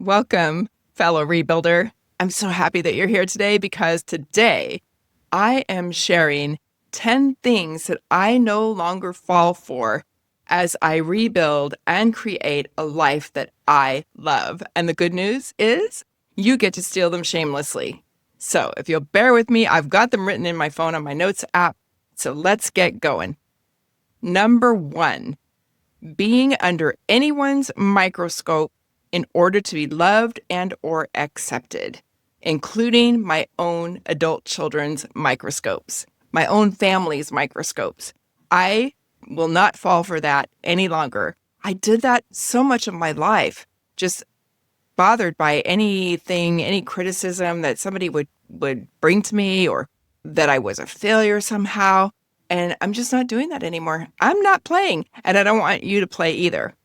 Welcome, fellow rebuilder. I'm so happy that you're here today because today I am sharing 10 things that I no longer fall for as I rebuild and create a life that I love. And the good news is you get to steal them shamelessly. So if you'll bear with me, I've got them written in my phone on my notes app. So let's get going. Number 1, being under anyone's microscope in order to be loved and or accepted, including my own adult children's microscopes, my own family's microscopes. I will not fall for that any longer. I did that so much of my life, just bothered by anything, any criticism that somebody would bring to me or that I was a failure somehow. And I'm just not doing that anymore. I'm not playing, and I don't want you to play either.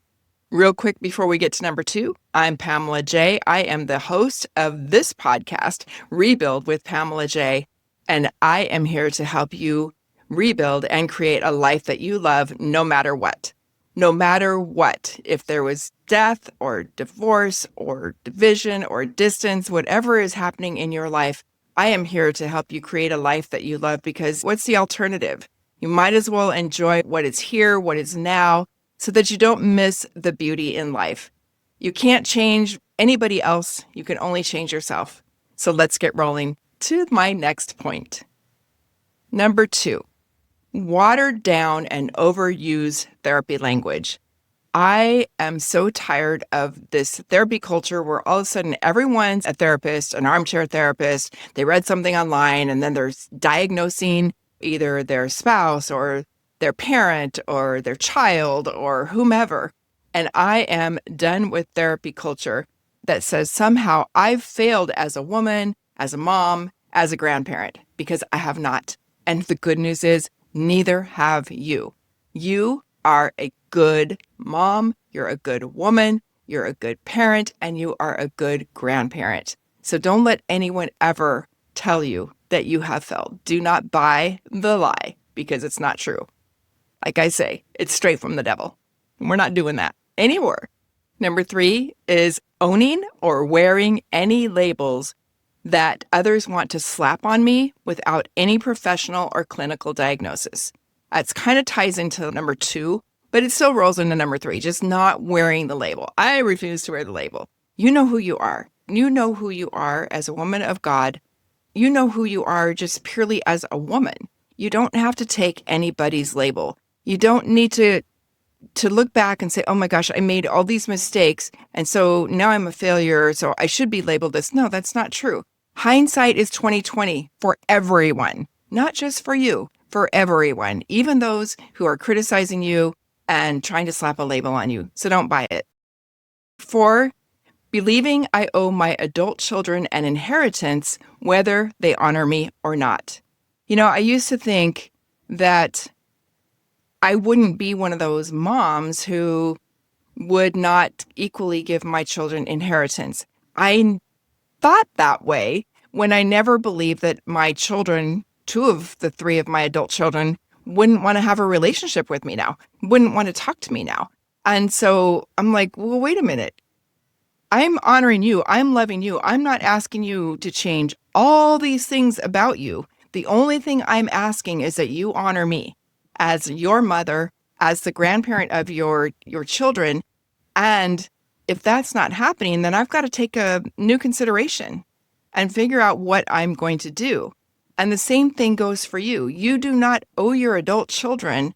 Real quick before we get to number 2, I'm Pamela J. I am the host of this podcast, Rebuild with Pamela J. And I am here to help you rebuild and create a life that you love no matter what. No matter what, if there was death or divorce or division or distance, whatever is happening in your life, I am here to help you create a life that you love, because what's the alternative? You might as well enjoy what is here, what is now, so that you don't miss the beauty in life. You can't change anybody else. You can only change yourself. So let's get rolling to my next point. Number 2, watered down and overused therapy language. I am so tired of this therapy culture where all of a sudden everyone's a therapist, an armchair therapist. They read something online and then they're diagnosing either their spouse or their parent or their child or whomever. And I am done with therapy culture that says somehow I've failed as a woman, as a mom, as a grandparent, because I have not. And the good news is neither have you. You are a good mom, you're a good woman, you're a good parent, and you are a good grandparent. So don't let anyone ever tell you that you have failed. Do not buy the lie, because it's not true. Like I say, it's straight from the devil. We're not doing that anymore. Number 3 is owning or wearing any labels that others want to slap on me without any professional or clinical diagnosis. That's kind of ties into number 2, but it still rolls into number 3, just not wearing the label. I refuse to wear the label. You know who you are. You know who you are as a woman of God. You know who you are just purely as a woman. You don't have to take anybody's label. You don't need to look back and say, oh my gosh, I made all these mistakes, and so now I'm a failure, so I should be labeled this. No, that's not true. Hindsight is 20/20 for everyone, not just for you, for everyone, even those who are criticizing you and trying to slap a label on you. So don't buy it. 4, believing I owe my adult children an inheritance, whether they honor me or not. You know, I used to think that I wouldn't be one of those moms who would not equally give my children inheritance. I thought that way when I never believed that my children, 2 of the 3 of my adult children, wouldn't want to have a relationship with me now, wouldn't want to talk to me now. And so I'm like, well, wait a minute. I'm honoring you. I'm loving you. I'm not asking you to change all these things about you. The only thing I'm asking is that you honor me as your mother, as the grandparent of your children. And if that's not happening, then I've got to take a new consideration and figure out what I'm going to do. And the same thing goes for you. You do not owe your adult children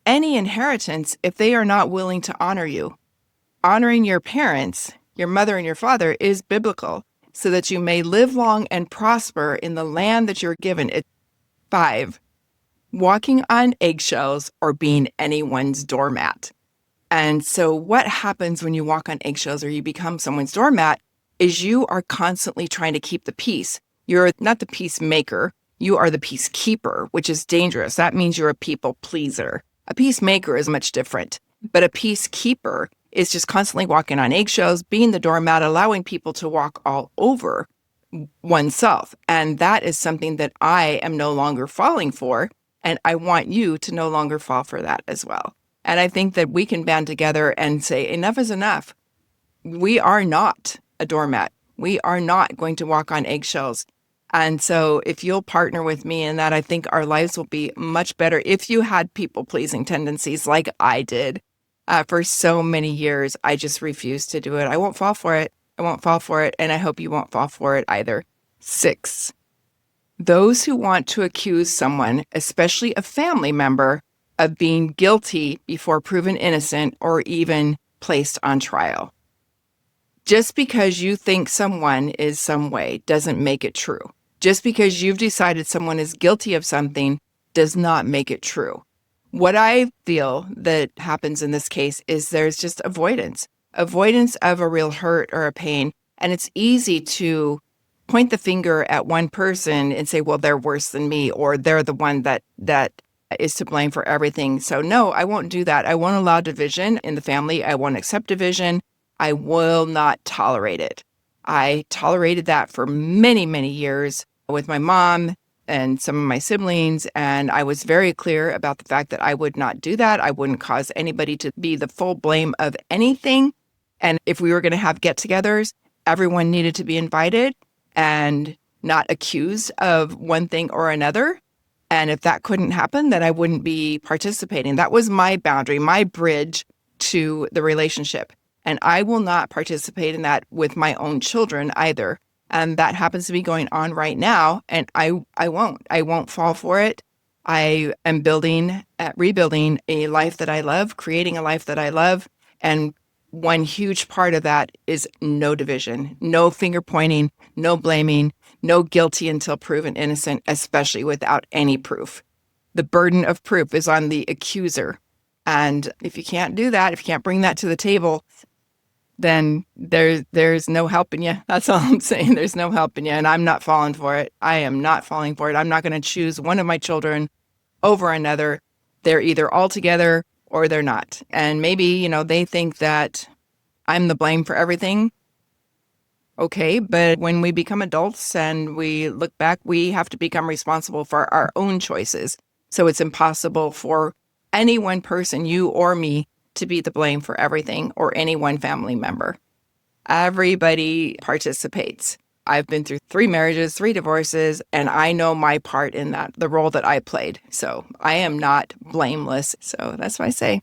any inheritance if they are not willing to honor you. Honoring your parents, your mother and your father, is biblical so that you may live long and prosper in the land that you're given. 5, walking on eggshells or being anyone's doormat. And so what happens when you walk on eggshells or you become someone's doormat is you are constantly trying to keep the peace. You're not the peacemaker. You are the peacekeeper, which is dangerous. That means you're a people pleaser. A peacemaker is much different, but a peacekeeper is just constantly walking on eggshells, being the doormat, allowing people to walk all over oneself. And that is something that I am no longer falling for. And I want you to no longer fall for that as well. And I think that we can band together and say, enough is enough. We are not a doormat. We are not going to walk on eggshells. And so if you'll partner with me in that, I think our lives will be much better. If you had people-pleasing tendencies like I did for so many years, I just refuse to do it. I won't fall for it. I won't fall for it, and I hope you won't fall for it either. 6, those who want to accuse someone, especially a family member, of being guilty before proven innocent or even placed on trial. Just because you think someone is some way doesn't make it true. Just because you've decided someone is guilty of something does not make it true. What I feel that happens in this case is there's just avoidance of a real hurt or a pain. And it's easy to point the finger at one person and say, well, they're worse than me, or they're the one that is to blame for everything. So no, I won't do that. I won't allow division in the family. I won't accept division. I will not tolerate it. I tolerated that for many, many years with my mom and some of my siblings, and I was very clear about the fact that I would not do that. I wouldn't cause anybody to be the full blame of anything. And if we were going to have get-togethers, everyone needed to be invited and not accused of one thing or another. And if that couldn't happen, then I wouldn't be participating. That was my boundary, my bridge to the relationship. And I will not participate in that with my own children either. And that happens to be going on right now. And I won't fall for it. I am rebuilding a life that I love, creating a life that I love. And one huge part of that is no division, no finger pointing, no blaming, no guilty until proven innocent, especially without any proof. The burden of proof is on the accuser. And if you can't do that, if you can't bring that to the table, then there's no helping you. That's all I'm saying. There's no helping you. And I'm not falling for it. I am not falling for it. I'm not going to choose one of my children over another. They're either all together or they're not. And maybe, they think that I'm the blame for everything. Okay, but when we become adults and we look back, we have to become responsible for our own choices. So it's impossible for any one person, you or me, to be the blame for everything, or any one family member. Everybody participates. I've been through 3 marriages, 3 divorces, and I know my part in that, the role that I played. So I am not blameless. So that's why I say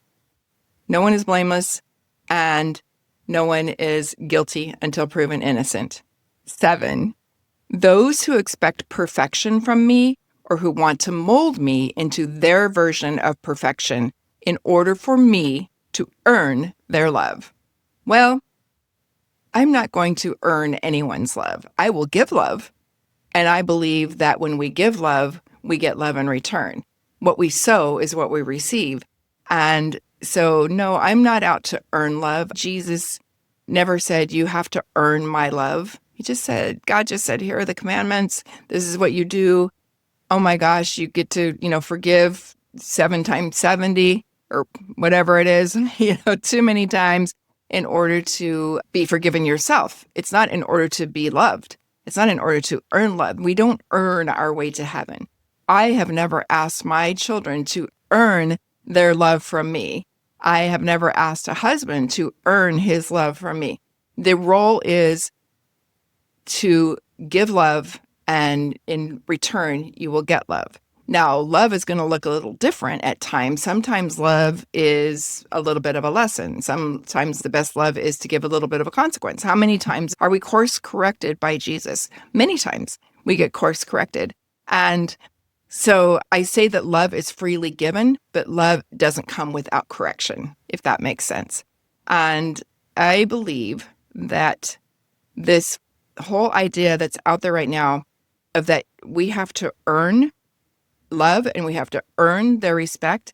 no one is blameless and no one is guilty until proven innocent. 7, those who expect perfection from me or who want to mold me into their version of perfection in order for me to earn their love. Well, I'm not going to earn anyone's love. I will give love. And I believe that when we give love, we get love in return. What we sow is what we receive. And so, no, I'm not out to earn love. Jesus never said, you have to earn my love. God just said, here are the commandments. This is what you do. Oh my gosh, you get to, forgive 7 times 70 or whatever it is, too many times in order to be forgiven yourself. It's not in order to be loved. It's not in order to earn love. We don't earn our way to heaven. I have never asked my children to earn their love from me. I have never asked a husband to earn his love from me. The role is to give love, and in return, you will get love. Now, love is going to look a little different at times. Sometimes love is a little bit of a lesson. Sometimes the best love is to give a little bit of a consequence. How many times are we course corrected by Jesus? Many times we get course corrected. And so I say that love is freely given, but love doesn't come without correction, if that makes sense. And I believe that this whole idea that's out there right now of that we have to earn love and we have to earn their respect.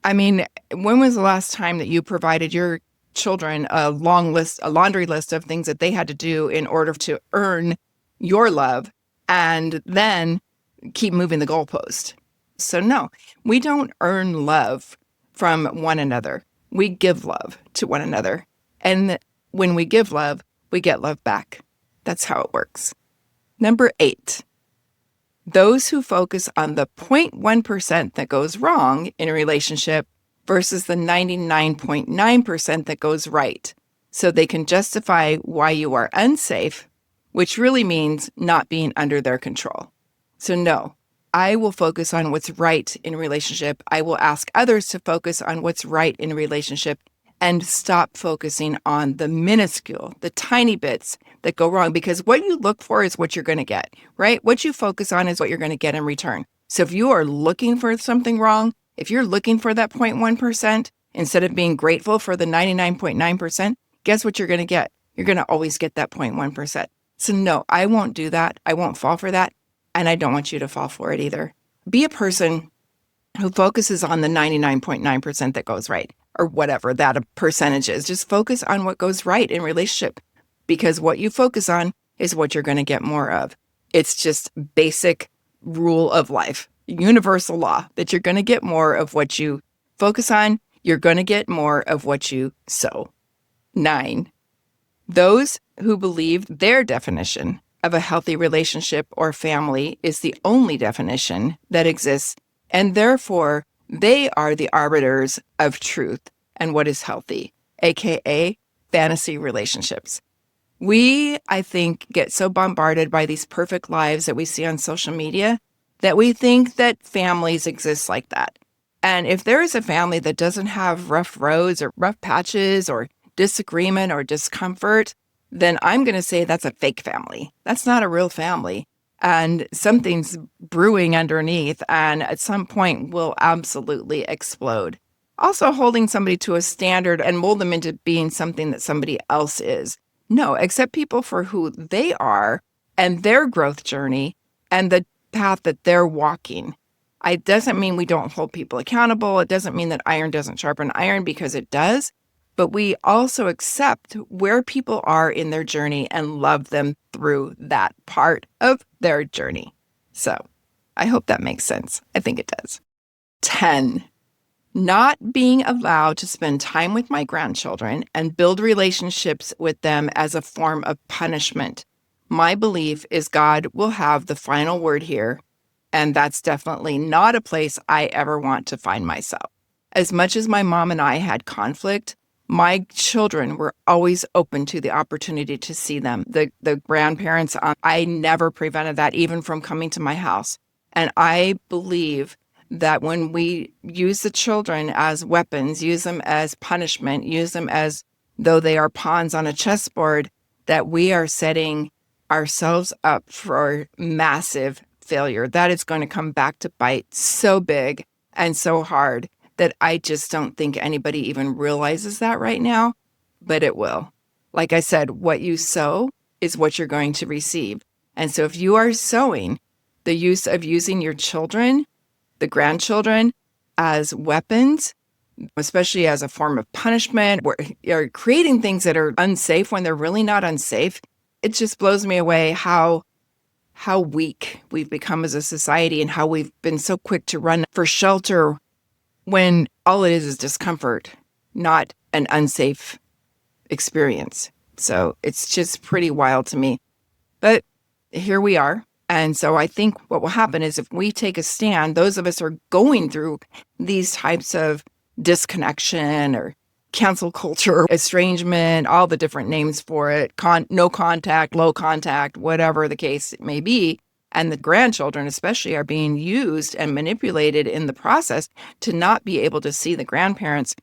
I mean, when was the last time that you provided your children a laundry list of things that they had to do in order to earn your love and then keep moving the goalpost? So no, we don't earn love from one another. We give love to one another. And when we give love, we get love back. That's how it works. Number 8. Those who focus on the 0.1% that goes wrong in a relationship versus the 99.9% that goes right. so they can justify why you are unsafe, which really means not being under their control. So no, I will focus on what's right in relationship. I will ask others to focus on what's right in relationship and stop focusing on the minuscule, the tiny bits that go wrong, because what you look for is what you're going to get, right? What you focus on is what you're going to get in return. So if you are looking for something wrong, if you're looking for that 0.1%, instead of being grateful for the 99.9%, guess what you're going to get? You're going to always get that 0.1%. So no, I won't do that. I won't fall for that. And I don't want you to fall for it either. Be a person who focuses on the 99.9% that goes right, or whatever that percentage is. Just focus on what goes right in relationship, because what you focus on is what you're going to get more of. It's just basic rule of life, universal law, that you're going to get more of what you focus on. You're going to get more of what you sow. 9, those who believe their definition of a healthy relationship or family is the only definition that exists, and therefore they are the arbiters of truth and what is healthy, aka fantasy relationships. We, I think, get so bombarded by these perfect lives that we see on social media that we think that families exist like that. And if there is a family that doesn't have rough roads or rough patches or disagreement or discomfort, then I'm going to say that's a fake family. That's not a real family. And something's brewing underneath, and at some point will absolutely explode. Also, holding somebody to a standard and mold them into being something that somebody else is. No, accept people for who they are and their growth journey and the path that they're walking. It doesn't mean we don't hold people accountable. It doesn't mean that iron doesn't sharpen iron, because it does. But we also accept where people are in their journey and love them through that part of their journey. So I hope that makes sense. I think it does. 10, not being allowed to spend time with my grandchildren and build relationships with them as a form of punishment. My belief is God will have the final word here, and that's definitely not a place I ever want to find myself. As much as my mom and I had conflict, my children were always open to the opportunity to see them. The grandparents, I never prevented that even from coming to my house. And I believe that when we use the children as weapons, use them as punishment, use them as though they are pawns on a chessboard, that we are setting ourselves up for massive failure. That is going to come back to bite so big and so hard that I just don't think anybody even realizes that right now, but it will. Like I said, what you sow is what you're going to receive. And so if you are sowing the use of using your children, the grandchildren, as weapons, especially as a form of punishment, or you're creating things that are unsafe when they're really not unsafe, it just blows me away how weak we've become as a society and how we've been so quick to run for shelter when all it is discomfort, not an unsafe experience. So it's just pretty wild to me. But here we are. And so I think what will happen is if we take a stand, those of us who are going through these types of disconnection or cancel culture, estrangement, all the different names for it, no contact, low contact, whatever the case may be, and the grandchildren especially are being used and manipulated in the process to not be able to see the grandparents,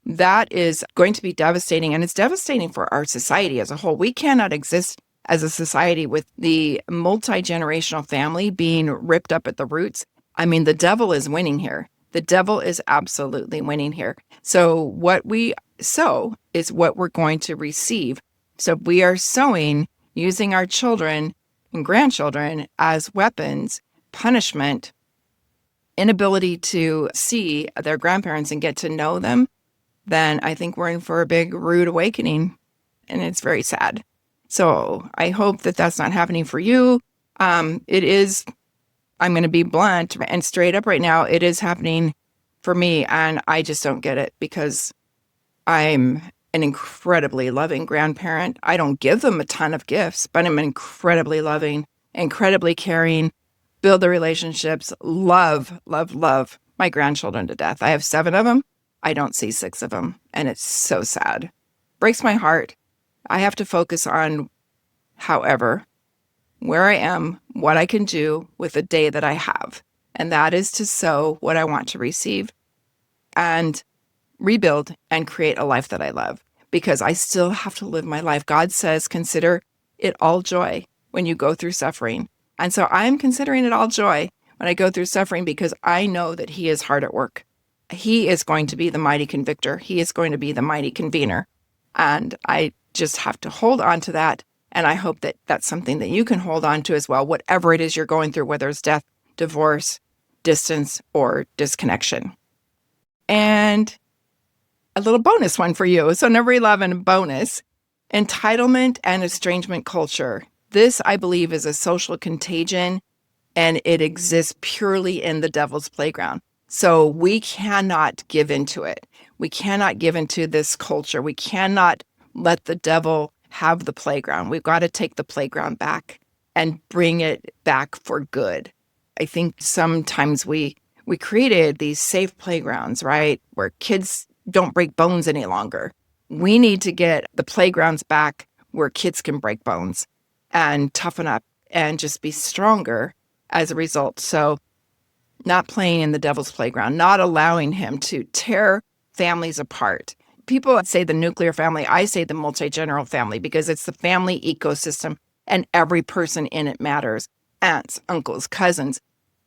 that is going to be devastating. And it's devastating for our society as a whole. We cannot exist as a society with the multi-generational family being ripped up at the roots. I mean, the devil is winning here. The devil is absolutely winning here. So what we sow is what we're going to receive. So we are sowing using our children and grandchildren as weapons, punishment, inability to see their grandparents and get to know them, then I think we're in for a big rude awakening, and it's very sad. So I hope that that's not happening for you. It is, I'm going to be blunt and straight up right now, it is happening for me, and I just don't get it because I'm an incredibly loving grandparent. I don't give them a ton of gifts, but I'm incredibly loving, incredibly caring, build the relationships, love my grandchildren to death. I have 7 of them. I don't see 6 of them, and it's so sad. Breaks my heart. I have to focus on, however, where I am, what I can do with the day that I have. And that is to sow what I want to receive and rebuild and create a life that I love, because I still have to live my life. God says, consider it all joy when you go through suffering. And so I'm considering it all joy when I go through suffering, because I know that He is hard at work. He is going to be the mighty convictor. He is going to be the mighty convener. And I just have to hold on to that. And I hope that that's something that you can hold on to as well, whatever it is you're going through, whether it's death, divorce, distance, or disconnection. And a little bonus one for you. So number 11, bonus, entitlement and estrangement culture. This, I believe, is a social contagion, and it exists purely in the devil's playground. So we cannot give into it. We cannot give into this culture. We cannot let the devil have the playground. We've got to take the playground back and bring it back for good. I think sometimes we created these safe playgrounds, right, where kids don't break bones any longer. We need to get the playgrounds back where kids can break bones and toughen up and just be stronger as a result. So not playing in the devil's playground, not allowing him to tear families apart. People say the nuclear family, I say the multi-general family, because it's the family ecosystem and every person in it matters. Aunts, uncles, cousins,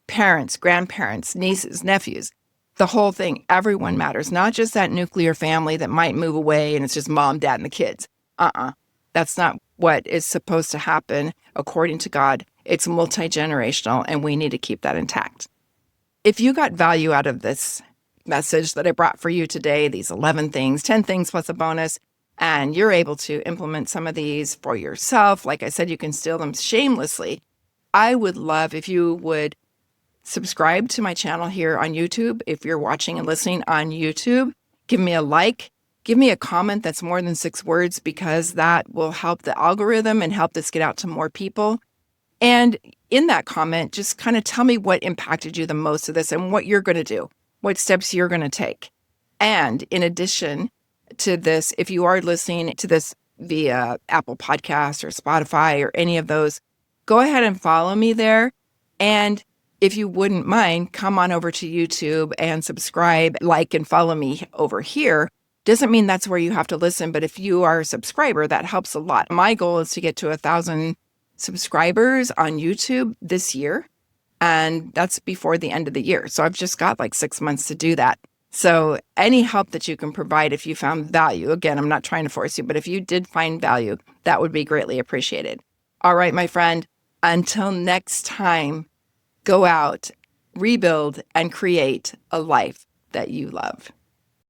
parents, grandparents, nieces, nephews, the whole thing, everyone matters, not just that nuclear family that might move away and it's just mom, dad, and the kids. That's not what is supposed to happen according to God. It's multi-generational, and we need to keep that intact. If you got value out of this message that I brought for you today, these 11 things, 10 things plus a bonus, and you're able to implement some of these for yourself, like I said, you can steal them shamelessly. I would love if you would subscribe to my channel here on YouTube. If you're watching and listening on YouTube, give me a like, give me a comment that's more than 6 words, because that will help the algorithm and help this get out to more people. And in that comment, just kind of tell me what impacted you the most of this and what you're going to do, what steps you're going to take. And in addition to this, if you are listening to this via Apple Podcasts or Spotify or any of those, go ahead and follow me there. And if you wouldn't mind, come on over to YouTube and subscribe, like, and follow me over here. Doesn't mean that's where you have to listen, but if you are a subscriber, that helps a lot. My goal is to get to 1,000 subscribers on YouTube this year, and that's before the end of the year. So I've just got like 6 months to do that. So any help that you can provide, if you found value, again, I'm not trying to force you, but if you did find value, that would be greatly appreciated. All right, my friend, until next time, go out, rebuild, and create a life that you love.